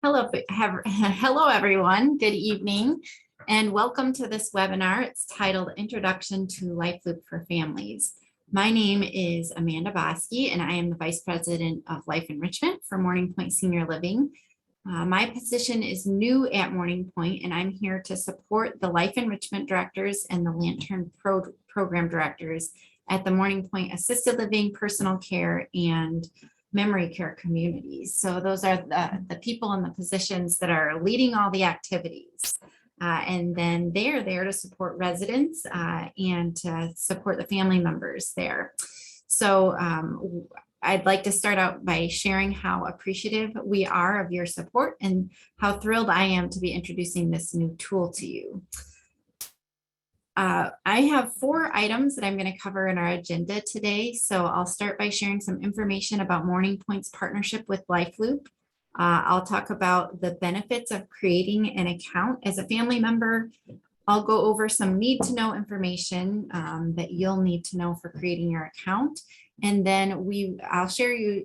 Hello, everyone. Good evening, and welcome to this webinar. It's titled Introduction to LifeLoop for Families. My name is Amanda Bosky, and I am the Vice President of Life Enrichment for Morning Point Senior Living. My position is new at Morning Point, and I'm here to support the Life Enrichment Directors and the Lantern Program Directors at the Morning Point Assisted Living, Personal Care, and Memory Care communities. So those are the people in the positions that are leading all the activities. And then they are there to support residents and to support the family members there. So I'd like to start out by sharing how appreciative we are of your support and how thrilled I am to be introducing this new tool to you. I have 4 items that I'm going to cover in our agenda today. So I'll start by sharing some information about Morning Point's partnership with LifeLoop. I'll talk about the benefits of creating an account as a family member. I'll go over some need to know information that you'll need to know for creating your account. And then I'll share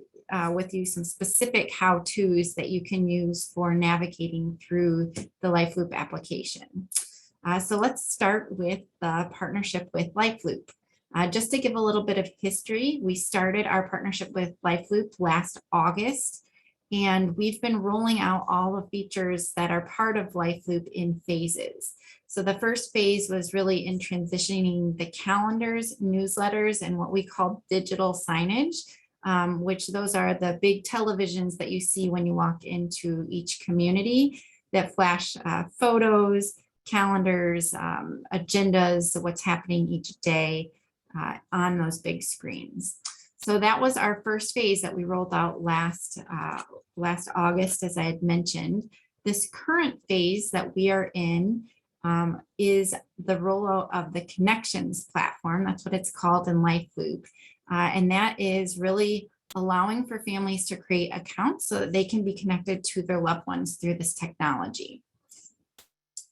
with you some specific how-tos that you can use for navigating through the LifeLoop application. So let's start with the partnership with LifeLoop. Just to give a little bit of history, we started our partnership with LifeLoop last August, and we've been rolling out all the features that are part of LifeLoop in phases. So the first phase was really in transitioning the calendars, newsletters, and what we call digital signage, which those are the big televisions that you see when you walk into each community that flash photos, calendars, agendas, what's happening each day on those big screens. So that was our first phase that we rolled out last August, as I had mentioned. This current phase that we are in is the rollout of the Connections platform. That's what it's called in LifeLoop. And that is really allowing for families to create accounts so that they can be connected to their loved ones through this technology.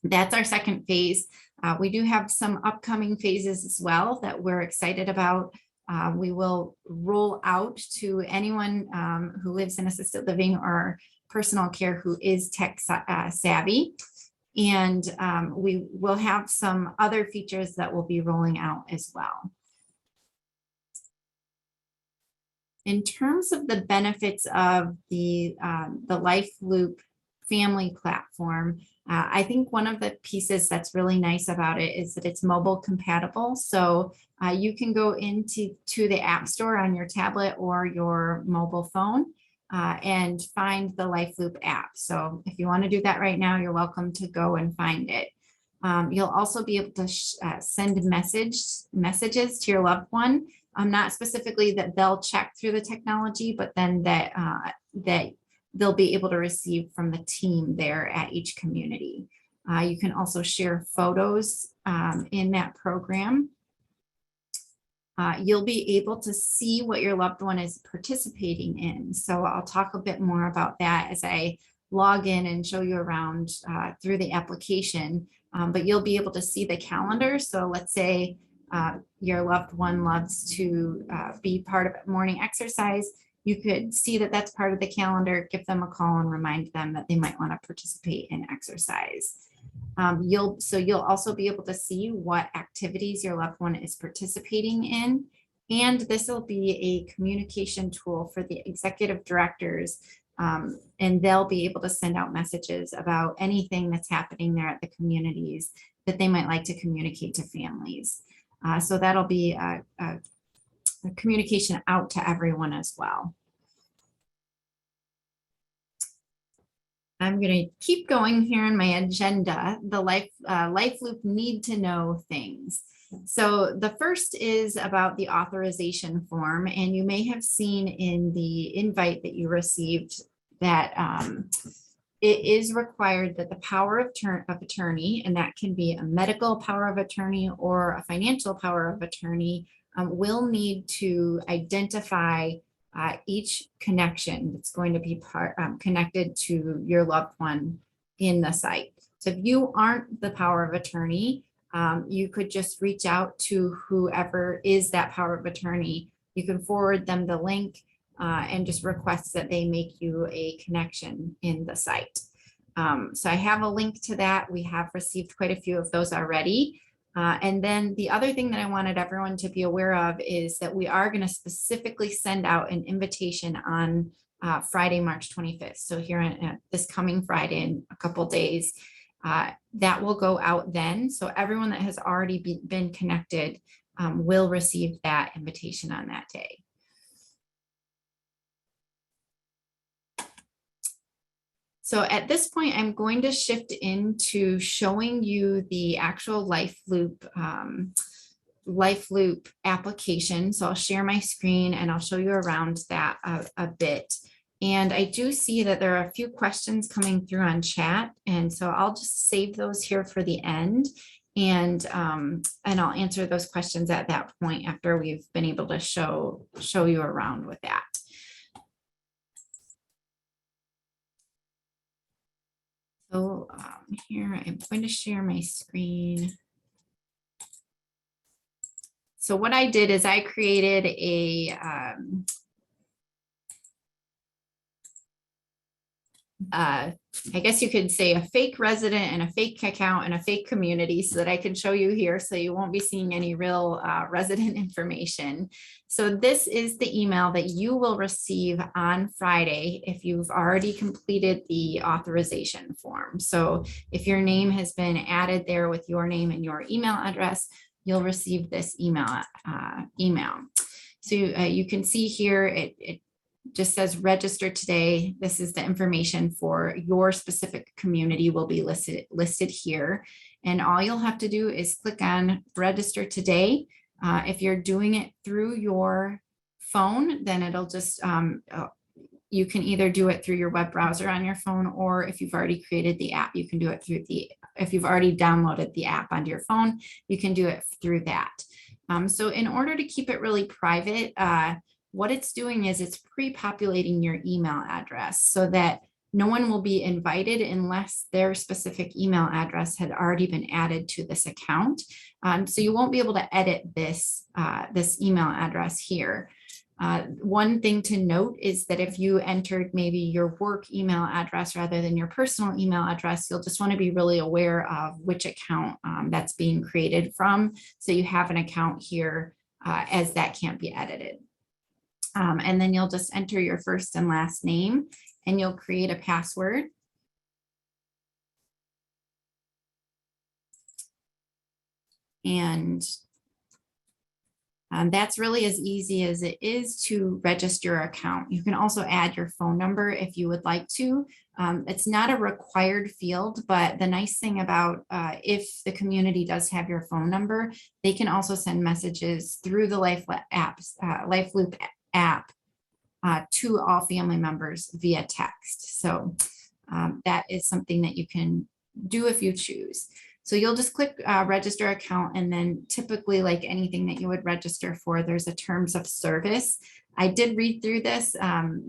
That's our second phase. We do have some upcoming phases as well that we're excited about. We will roll out to anyone who lives in assisted living or personal care who is tech savvy. And we will have some other features that we'll be rolling out as well. In terms of the benefits of the LifeLoop family platform, I think one of the pieces that's really nice about it is that it's mobile compatible. So you can go into the App Store on your tablet or your mobile phone and find the LifeLoop app. So if you want to do that right now, you're welcome to go and find it. You'll also be able to send messages to your loved one, not specifically that they'll check through the technology, but then that they'll be able to receive from the team there at each community. You can also share photos in that program. You'll be able to see what your loved one is participating in. So I'll talk a bit more about that as I log in and show you around through the application, but you'll be able to see the calendar. So let's say your loved one loves to be part of morning exercise. You could see that that's part of the calendar, give them a call and remind them that they might want to participate in exercise. You'll also be able to see what activities your loved one is participating in. And this will be a communication tool for the executive directors. And they'll be able to send out messages about anything that's happening there at the communities that they might like to communicate to families. So that'll be a communication out to everyone as well. I'm going to keep going here in my agenda, the LifeLoop need to know things. So the first is about the authorization form, and you may have seen in the invite that you received that it is required that the power of attorney, and that can be a medical power of attorney or a financial power of attorney, will need to identify each connection that's going to be connected to your loved one in the site. So if you aren't the power of attorney, you could just reach out to whoever is that power of attorney. You can forward them the link and just requests that they make you a connection in the site. So I have a link to that. We have received quite a few of those already. And then the other thing that I wanted everyone to be aware of is that we are going to specifically send out an invitation on Friday, March 25th. So here on this coming Friday in a couple days, that will go out then. So everyone that has already been connected will receive that invitation on that day. So at this point, I'm going to shift into showing you the actual LifeLoop application. So I'll share my screen and I'll show you around that a bit. And I do see that there are a few questions coming through on chat. And so I'll just save those here for the end. And I'll answer those questions at that point after we've been able to show you around with that. So here I'm going to share my screen. So what I did is I created I guess you could say a fake resident and a fake account and a fake community so that I can show you here so you won't be seeing any real resident information. So this is the email that you will receive on Friday if you've already completed the authorization form. So if your name has been added there with your name and your email address, you'll receive this email. So you can see here, it just says register today. This is the information for your specific community will be listed here. And all you'll have to do is click on register today. If you're doing it through your phone, then it'll just, you can either do it through your web browser on your phone, or if you've already created the app, you can do it through if you've already downloaded the app onto your phone, you can do it through that. So in order to keep it really private, what it's doing is it's pre-populating your email address so that no one will be invited unless their specific email address had already been added to this account. So you won't be able to edit this email address here. One thing to note is that if you entered maybe your work email address rather than your personal email address, you'll just want to be really aware of which account that's being created from. So you have an account here as that can't be edited. And then you'll just enter your first and last name and you'll create a password. And that's really as easy as it is to register your account. You can also add your phone number if you would like to. It's not a required field, but the nice thing about if the community does have your phone number, they can also send messages through the LifeLoop app to all family members via text. So that is something that you can do if you choose. So you'll just click register account, and then typically, like anything that you would register for, there's a terms of service. I did read through this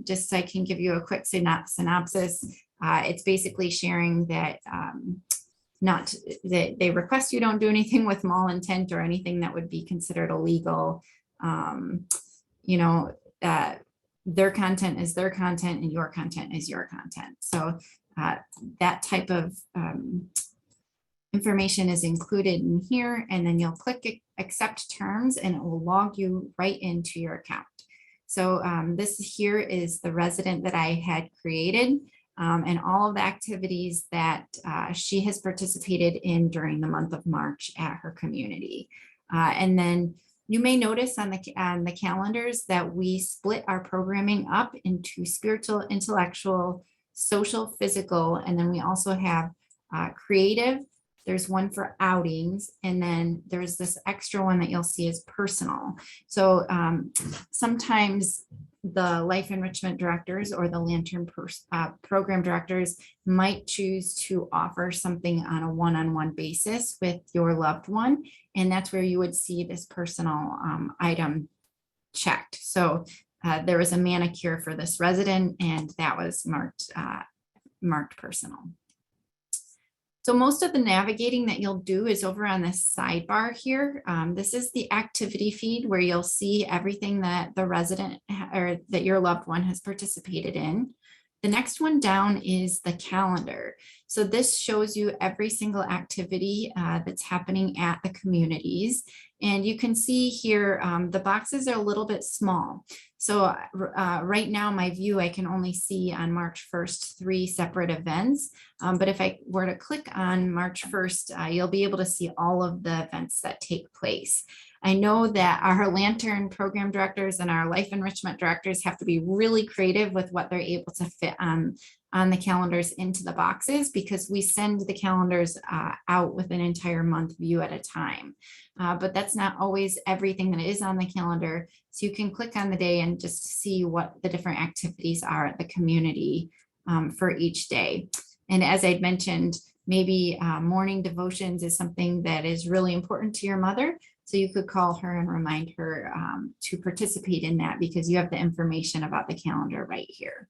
just so I can give you a quick synopsis. It's basically sharing that that they request you don't do anything with malintent or anything that would be considered illegal. Their content is their content and your content is your content. So that type of information is included in here, and then you'll click accept terms and it will log you right into your account. So this here is the resident that I had created and all of the activities that she has participated in during the month of March at her community. And then you may notice on the calendars that we split our programming up into spiritual, intellectual, social, physical, and then we also have creative. There's one for outings, and then there's this extra one that you'll see is personal. So sometimes the life enrichment directors or the Lantern program directors might choose to offer something on a one-on-one basis with your loved one. And that's where you would see this personal item checked. So there was a manicure for this resident and that was marked personal. So most of the navigating that you'll do is over on this sidebar here. This is the activity feed where you'll see everything that the resident or that your loved one has participated in. The next one down is the calendar. So this shows you every single activity that's happening at the communities. And you can see here, the boxes are a little bit small. So right now, my view, I can only see on March 1st, 3 separate events. But if I were to click on March 1st, you'll be able to see all of the events that take place. I know that our Lantern program directors and our life enrichment directors have to be really creative with what they're able to fit on the calendars into the boxes, because we send the calendars out with an entire month view at a time. But that's not always everything that is on the calendar. So you can click on the day and just see what the different activities are at the community for each day. And as I'd mentioned, maybe morning devotions is something that is really important to your mother. So you could call her and remind her to participate in that, because you have the information about the calendar right here.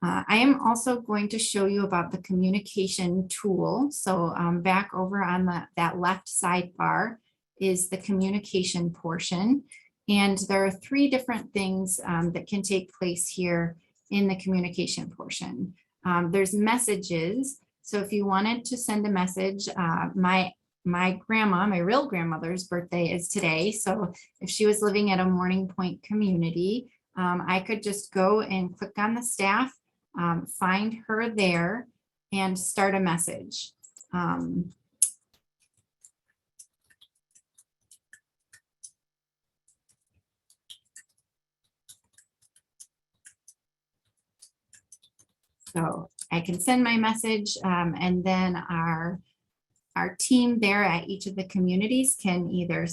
I am also going to show you about the communication tool. So back over on that left sidebar is the communication portion. And there are 3 different things that can take place here in the communication portion. There's messages. So if you wanted to send a message, my grandma, my real grandmother's birthday is today. So if she was living at a Morning Point community, I could just go and click on the staff, find her there, and start a message. So I can send my message, and then our team there at each of the communities can either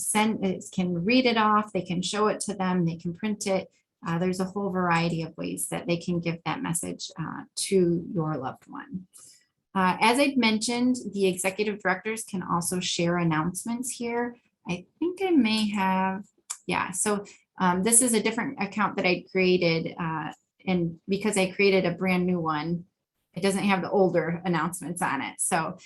can read it off, they can show it to them, they can print it. There's a whole variety of ways that they can give that message to your loved one. As I'd mentioned, the executive directors can also share announcements here. I think I may have, yeah, so this is a different account that I created, and because I created a brand new one, it doesn't have the older announcements on it. So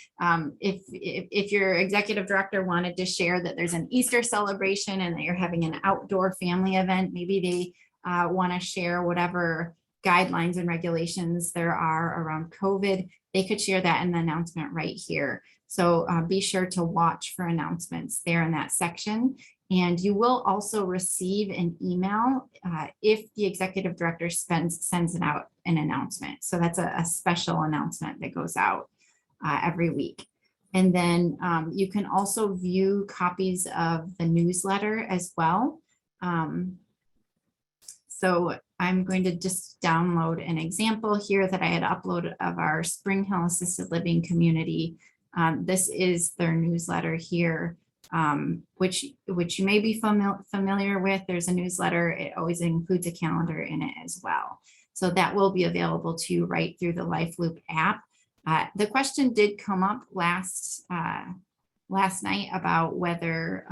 if your executive director wanted to share that there's an Easter celebration and that you're having an outdoor family event, maybe they want to share whatever guidelines and regulations there are around COVID, they could share that in the announcement right here. So be sure to watch for announcements there in that section. And you will also receive an email if the executive director sends it out an announcement. So that's a special announcement that goes out every week. And then you can also view copies of the newsletter as well. So I'm going to just download an example here that I had uploaded of our Spring Hill Assisted Living community. This is their newsletter here, which you may be familiar with. There's a newsletter. It always includes a calendar in it as well. So that will be available to you right through the LifeLoop app. The question did come up last night about whether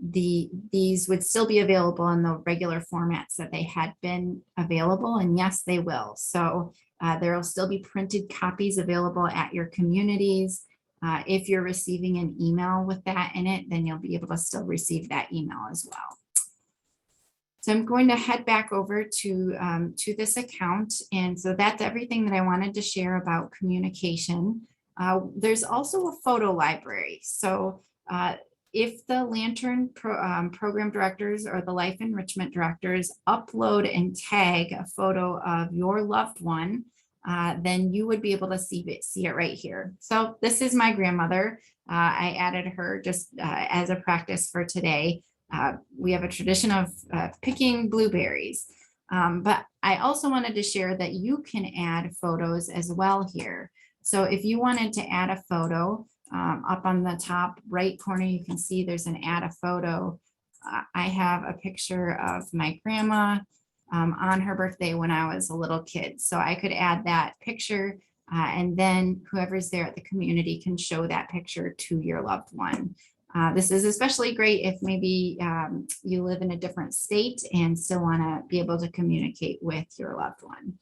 these would still be available in the regular formats that they had been available, and yes, they will. So there will still be printed copies available at your communities. If you're receiving an email with that in it, then you'll be able to still receive that email as well. So I'm going to head back over to this account. And so that's everything that I wanted to share about communication. There's also a photo library. So if the Lantern program directors or the life enrichment directors upload and tag a photo of your loved one, then you would be able to see it right here. So this is my grandmother. I added her just as a practice for today. We have a tradition of picking blueberries, but I also wanted to share that you can add photos as well here. So if you wanted to add a photo, up on the top right corner, you can see there's an add a photo. I have a picture of my grandma on her birthday when I was a little kid. So I could add that picture and then whoever's there at the community can show that picture to your loved one. This is especially great if maybe you live in a different state and still want to be able to communicate with your loved one.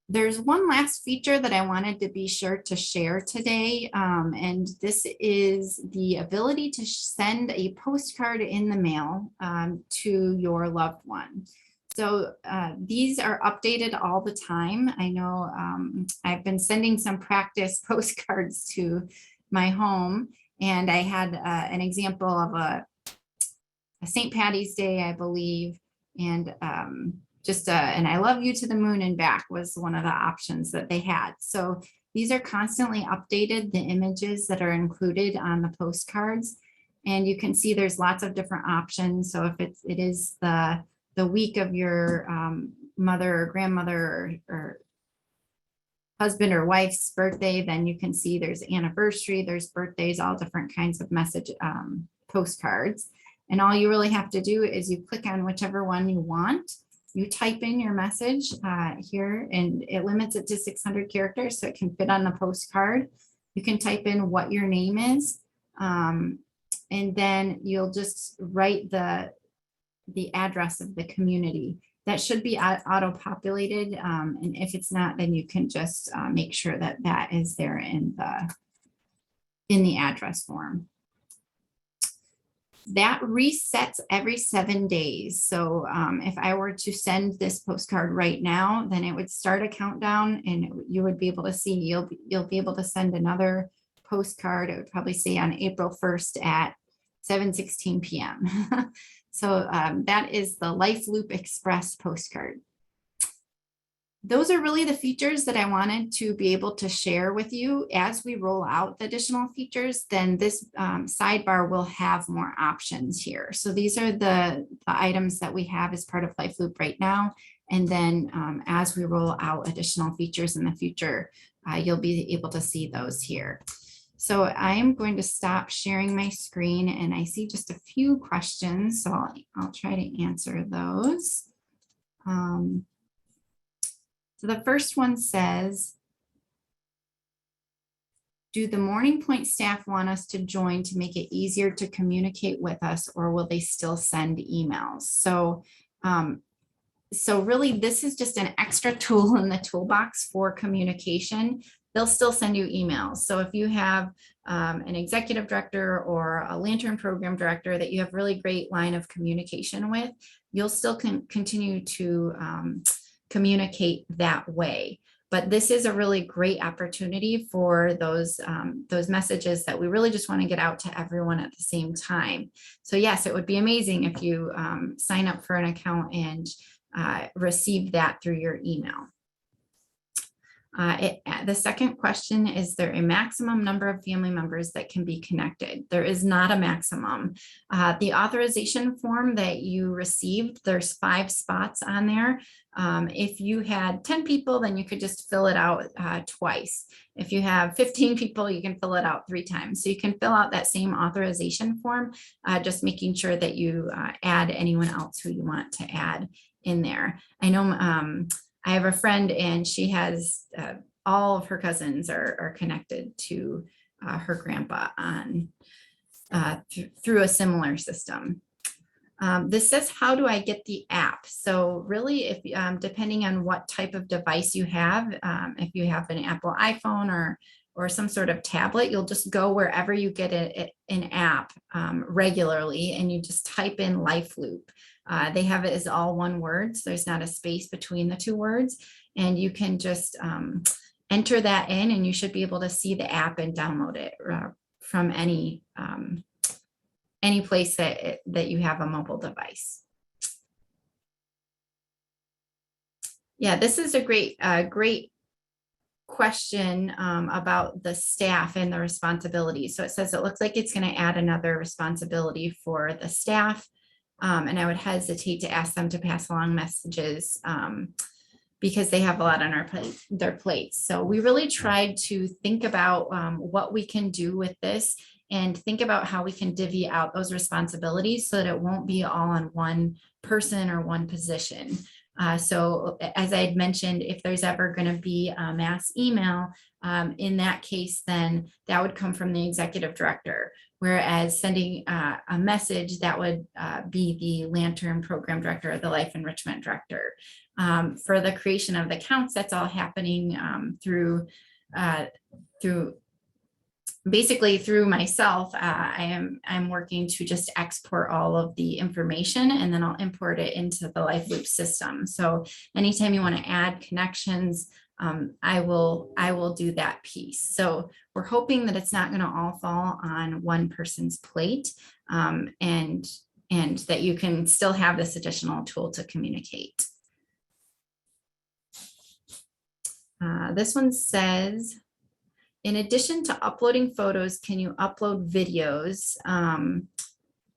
There's one last feature that I wanted to be sure to share today, and this is the ability to send a postcard in the mail to your loved one. So these are updated all the time. I know I've been sending some practice postcards to my home, and I had an example of a St. Patty's Day, I believe, and and I love you to the moon and back was one of the options that they had. So these are constantly updated, the images that are included on the postcards. And you can see there's lots of different options. So if it is the week of your mother or grandmother or husband or wife's birthday, then you can see there's anniversary, there's birthdays, all different kinds of message postcards. And all you really have to do is you click on whichever one you want. You type in your message here, and it limits it to 600 characters, so it can fit on the postcard. You can type in what your name is, and then you'll just write the address of the community. That should be auto-populated, and if it's not, then you can just make sure that that is there in the address form. That resets every 7 days. So if I were to send this postcard right now, then it would start a countdown, and you would be able to see, you'll be able to send another postcard. It would probably say on April 1st at 7:16 p.m. So that is the LifeLoop Express postcard. Those are really the features that I wanted to be able to share with you. As we roll out the additional features, then this sidebar will have more options here. So these are the items that we have as part of LifeLoop right now. And then as we roll out additional features in the future, you'll be able to see those here. So I am going to stop sharing my screen, and I see just a few questions, so I'll try to answer those. So the first one says, do the Morning Point staff want us to join to make it easier to communicate with us, or will they still send emails? So, so really this is just an extra tool in the toolbox for communication. They'll still send you emails. So if you have an executive director or a Lantern program director that you have really great line of communication with, you'll still continue to communicate that way. But this is a really great opportunity for those messages that we really just want to get out to everyone at the same time. So yes, it would be amazing if you sign up for an account and receive that through your email. The second question, is there a maximum number of family members that can be connected? There is not a maximum. The authorization form that you received, there's 5 spots on there. If you had 10 people, then you could just fill it out twice. If you have 15 people, you can fill it out 3 times. So you can fill out that same authorization form, just making sure that you add anyone else who you want to add in there. I know I have a friend, and she has all of her cousins are connected to her grandpa on through a similar system. This says, how do I get the app? So really, if depending on what type of device you have, if you have an Apple iPhone or some sort of tablet, you'll just go wherever you get an app regularly, and you just type in LifeLoop. They have it as all one word, so there's not a space between the 2 words, and you can just enter that in, and you should be able to see the app and download it from any place that you have a mobile device. Yeah, this is a great question about the staff and the responsibilities. So it says it looks like it's going to add another responsibility for the staff. And I would hesitate to ask them to pass along messages because they have a lot on their plates. So we really tried to think about what we can do with this, and think about how we can divvy out those responsibilities so that it won't be all on one person or one position. So as I had mentioned, if there's ever going to be a mass email, in that case, then that would come from the executive director, whereas sending a message, that would be the Lantern program director or the life enrichment director. For the creation of the accounts, that's all happening through basically through myself. I'm working to just export all of the information, and then I'll import it into the LifeLoop system. So anytime you want to add connections, I will do that piece. So we're hoping that it's not going to all fall on one person's plate, and that you can still have this additional tool to communicate. This one says, in addition to uploading photos, can you upload videos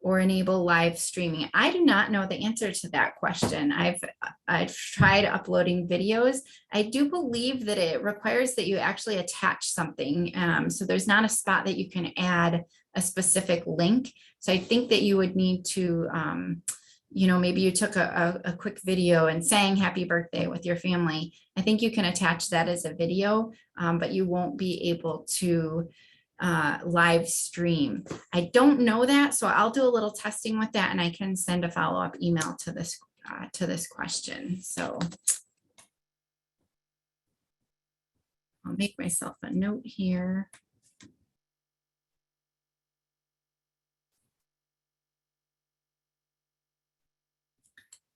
or enable live streaming? I do not know the answer to that question. I've tried uploading videos. I do believe that it requires that you actually attach something. So there's not a spot that you can add a specific link. So I think that you would need to, maybe you took a quick video and sang happy birthday with your family. I think you can attach that as a video, but you won't be able to live stream. I don't know that, so I'll do a little testing with that, and I can send a follow-up email to this question. So I'll make myself a note here.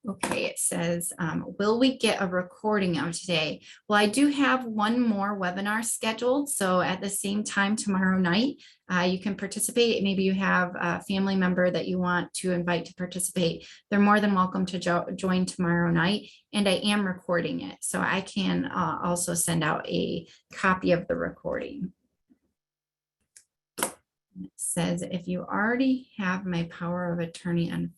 Okay, it says, will we get a recording of today? Well, I do have one more webinar scheduled. So at the same time tomorrow night, you can participate. Maybe you have a family member that you want to invite to participate. They're more than welcome to join tomorrow night. And I am recording it. So I can also send out a copy of the recording. It says, if you already have my power of attorney on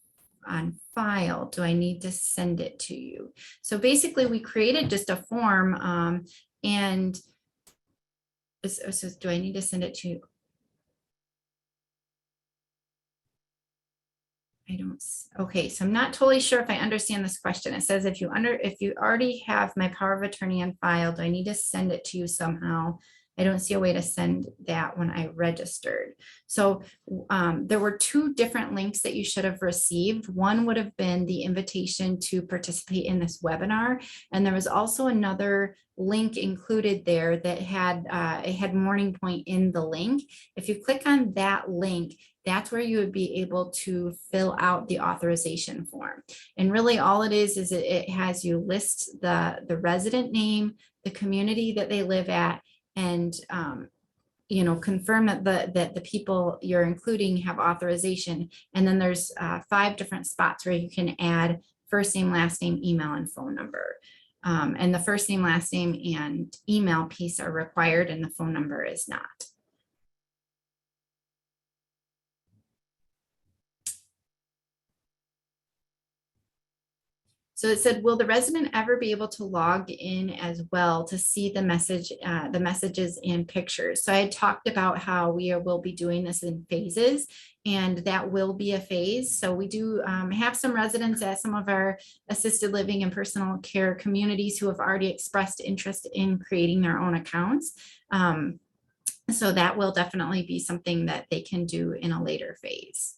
file, do I need to send it to you? So basically we created just a form, and so do I need to send it to you? I don't, okay, so I'm not totally sure if I understand this question. It says, if you already have my power of attorney on file, do I need to send it to you somehow? I don't see a way to send that when I registered. So there were two different links that you should have received. One would have been the invitation to participate in this webinar. And there was also another link included there that had, it had Morning Point in the link. If you click on that link, that's where you would be able to fill out the authorization form. And really all it is it has you list the resident name, the community that they live at, and confirm that the people you're including have authorization. And then there's 5 different spots where you can add first name, last name, email, and phone number. And the first name, last name, and email piece are required, and the phone number is not. So it said, will the resident ever be able to log in as well to see the messages and pictures? So I had talked about how we will be doing this in phases, and that will be a phase. So we do have some residents at some of our assisted living and personal care communities who have already expressed interest in creating their own accounts. So that will definitely be something that they can do in a later phase.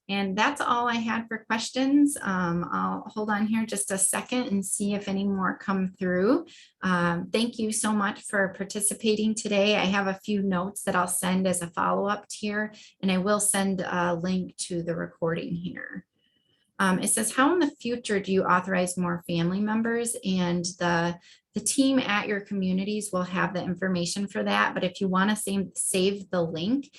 And that's all I had for questions. I'll hold on here just a second and see if any more come through. Thank you so much for participating today. I have a few notes that I'll send as a follow-up here, and I will send a link to the recording here. It says, how in the future do you authorize more family members? And the team at your communities will have the information for that. But if you want to save the link,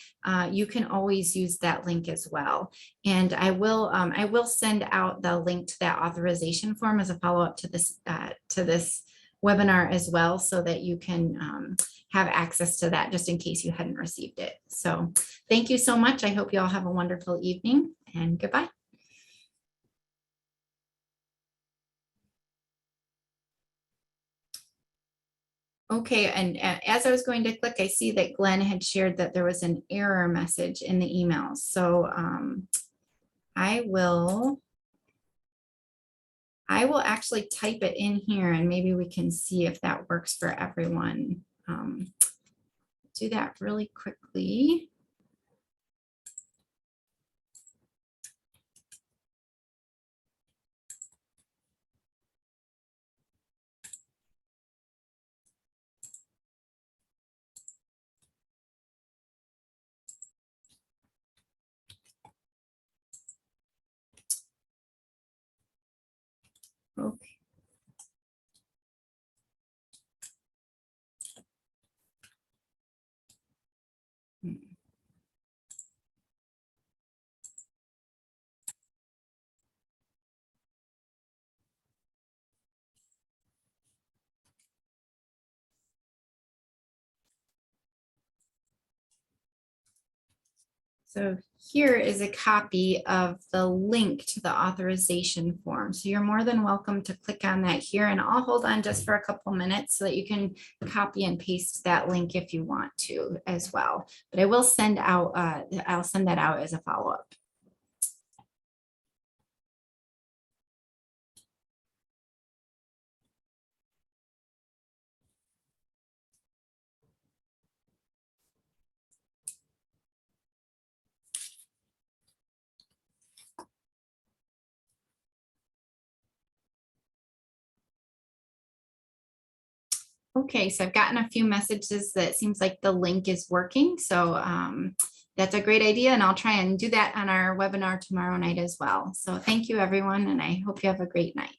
you can always use that link as well. And I will send out the link to that authorization form as a follow-up to this webinar as well, so that you can have access to that just in case you hadn't received it. So thank you so much. I hope you all have a wonderful evening, and goodbye. Okay, and as I was going to click, I see that Glenn had shared that there was an error message in the email. So I will actually type it in here, and maybe we can see if that works for everyone. do that really quickly. Okay. So here is a copy of the link to the authorization form. So you're more than welcome to click on that here, and I'll hold on just for a couple minutes so that you can copy and paste that link if you want to as well. But I will send out, I'll send that out as a follow-up. Okay, so I've gotten a few messages that seems like the link is working. So that's a great idea, and I'll try and do that on our webinar tomorrow night as well. So thank you, everyone, and I hope you have a great night.